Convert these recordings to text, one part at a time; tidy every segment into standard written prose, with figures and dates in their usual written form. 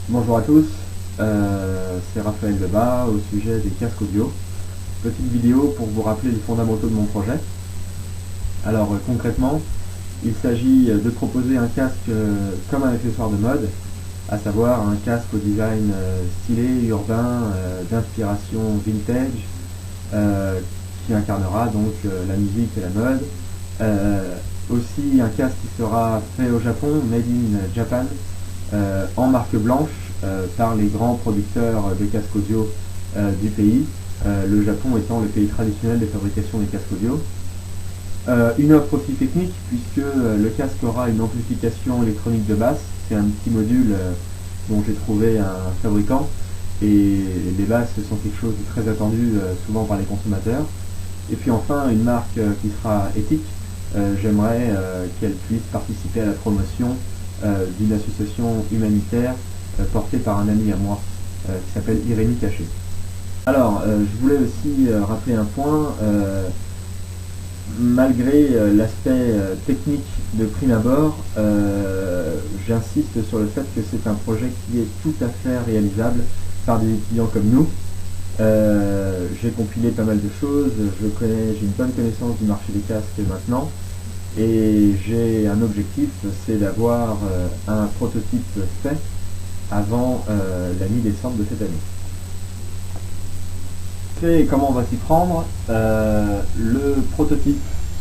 Bonjour à tous, c'est Raphaël Lebas au sujet des casques audio. Petite vidéo pour vous rappeler les fondamentaux de mon projet. Alors concrètement, il s'agit de proposer un casque comme un accessoire de mode, à savoir un casque au design stylé, urbain, d'inspiration vintage, qui incarnera donc la musique et la mode. Aussi un casque qui sera fait au Japon, made in Japan, en marque blanche par les grands producteurs de casques audio du pays, le Japon étant le pays traditionnel de fabrication des casques audio. Une offre aussi technique puisque le casque aura une amplification électronique de basse, c'est un petit module dont j'ai trouvé un fabricant et les basses sont quelque chose de très attendu souvent par les consommateurs. Et puis enfin une marque qui sera éthique, j'aimerais qu'elle puisse participer à la promotion d'une association humanitaire portée par un ami à moi qui s'appelle Irénie Caché. Alors, je voulais aussi rappeler un point, malgré l'aspect technique de prime abord, j'insiste sur le fait que c'est un projet qui est tout à fait réalisable par des étudiants comme nous. J'ai compilé pas mal de choses, j'ai une bonne connaissance du marché des casques maintenant, et j'ai un objectif, c'est d'avoir un prototype fait avant la mi-décembre de cette année. Et comment on va s'y prendre? Le prototype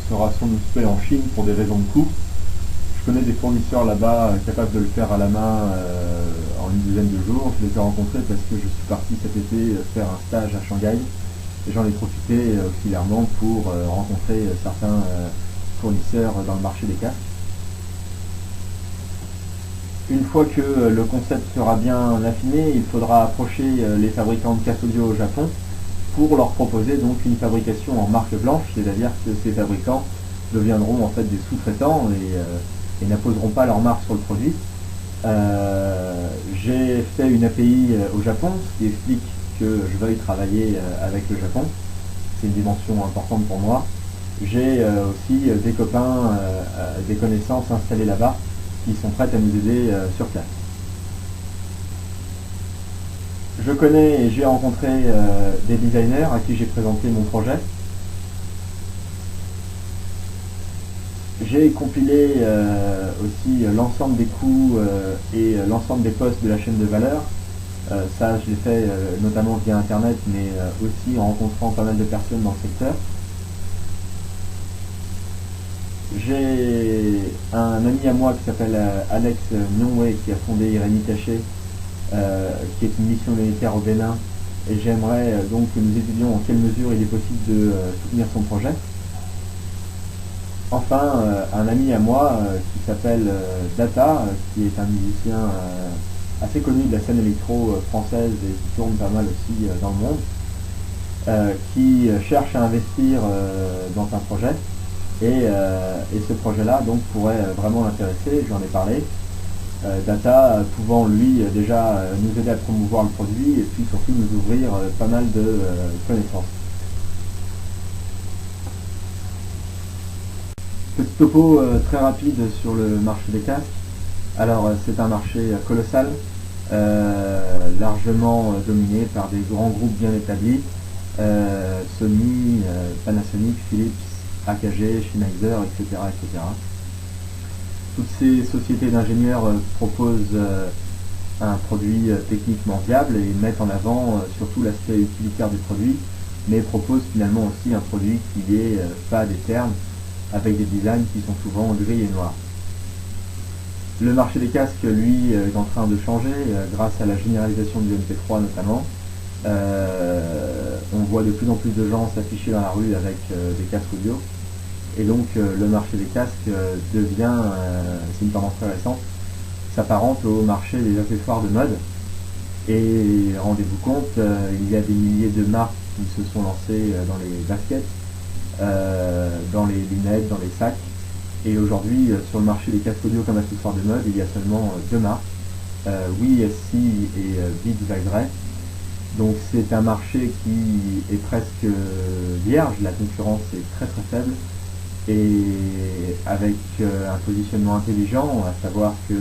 sera sans doute fait en Chine pour des raisons de coût. Je connais des fournisseurs là-bas capables de le faire à la main en une dizaine de jours. Je les ai rencontrés parce que je suis parti cet été faire un stage à Shanghai et j'en ai profité auxiliairement pour rencontrer certains fournisseurs dans le marché des casques. Une fois que le concept sera bien affiné, il faudra approcher les fabricants de casques audio au Japon pour leur proposer donc une fabrication en marque blanche, c'est-à-dire que ces fabricants deviendront en fait des sous-traitants et n'apposeront pas leur marque sur le produit. J'ai fait une API au Japon, ce qui explique que je veuille travailler avec le Japon. C'est une dimension importante pour moi. J'ai aussi des copains, des connaissances installées là-bas qui sont prêtes à nous aider sur place. Je connais et j'ai rencontré des designers à qui j'ai présenté mon projet. J'ai compilé aussi l'ensemble des coûts et l'ensemble des postes de la chaîne de valeur. Ça, je l'ai fait notamment via Internet, mais aussi en rencontrant pas mal de personnes dans le secteur. J'ai un ami à moi qui s'appelle Alex Nyongwe qui a fondé Irénie Caché, qui est une mission humanitaire au Bénin, et j'aimerais donc que nous étudions en quelle mesure il est possible de soutenir son projet. Enfin, un ami à moi qui s'appelle Data, qui est un musicien assez connu de la scène électro française et qui tourne pas mal aussi dans le monde, qui cherche à investir dans un projet. Et ce projet-là donc pourrait vraiment l'intéresser, j'en ai parlé. Data pouvant lui déjà nous aider à promouvoir le produit et puis surtout nous ouvrir pas mal de connaissances. Petit topo très rapide sur le marché des casques. Alors c'est un marché colossal, largement dominé par des grands groupes bien établis, Sony, Panasonic, Philips, AKG, Sennheiser, etc., etc. Toutes ces sociétés d'ingénieurs proposent un produit techniquement viable et mettent en avant surtout l'aspect utilitaire du produit, mais proposent finalement aussi un produit qui est pas des termes, avec des designs qui sont souvent gris et noirs. Le marché des casques, lui, est en train de changer grâce à la généralisation du MP3 notamment. On voit de plus en plus de gens s'afficher dans la rue avec des casques audio. Et donc le marché des casques devient, c'est une tendance très récente, s'apparente au marché des accessoires de mode. Et rendez-vous compte, il y a des milliers de marques qui se sont lancées dans les baskets, dans les lunettes, dans les sacs. Et aujourd'hui, sur le marché des casques audio comme accessoires de mode, il y a seulement deux marques, WeSC et Beats by Dre. Donc c'est un marché qui est presque vierge, la concurrence est très très faible. Et avec un positionnement intelligent, à savoir que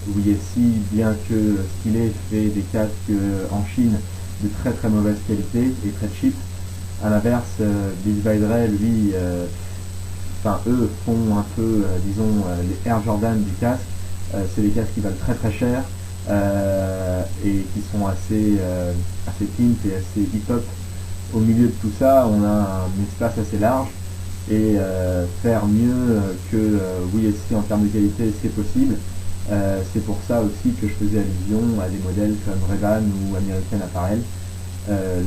WSI, bien que stylé, fait des casques en Chine de très très mauvaise qualité et très cheap. A l'inverse, Beats by Dre, lui, eux font un peu, les Air Jordan du casque. C'est des casques qui valent très très cher et qui sont assez pimp et assez hip-hop. Au milieu de tout ça, on a un espace assez large et faire mieux que WSI en termes de qualité, c'est possible. C'est pour ça aussi que je faisais allusion à des modèles comme Ray-Ban ou American Apparel.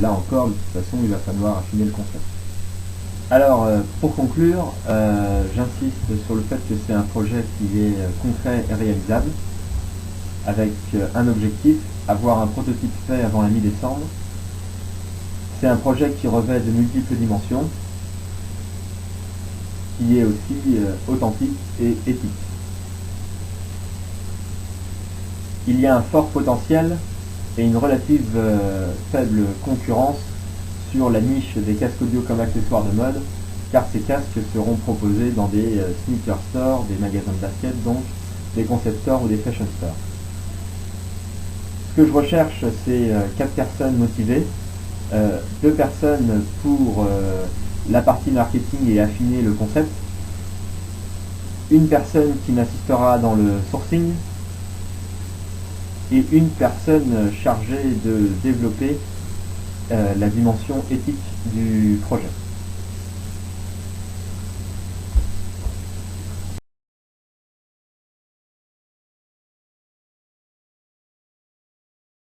Là encore, de toute façon, il va falloir affiner le concept. Alors, pour conclure, j'insiste sur le fait que c'est un projet qui est concret et réalisable, avec un objectif, avoir un prototype fait avant la mi-décembre. C'est un projet qui revêt de multiples dimensions, qui est aussi authentique et éthique. Il y a un fort potentiel et une relative faible concurrence sur la niche des casques audio comme accessoires de mode, car ces casques seront proposés dans des sneaker stores, des magasins de basket, donc des concept stores ou des fashion stores. Ce que je recherche, c'est 4 personnes motivées, 2 personnes pour la partie marketing et affiner le concept, une personne qui m'assistera dans le sourcing, et une personne chargée de développer la dimension éthique du projet.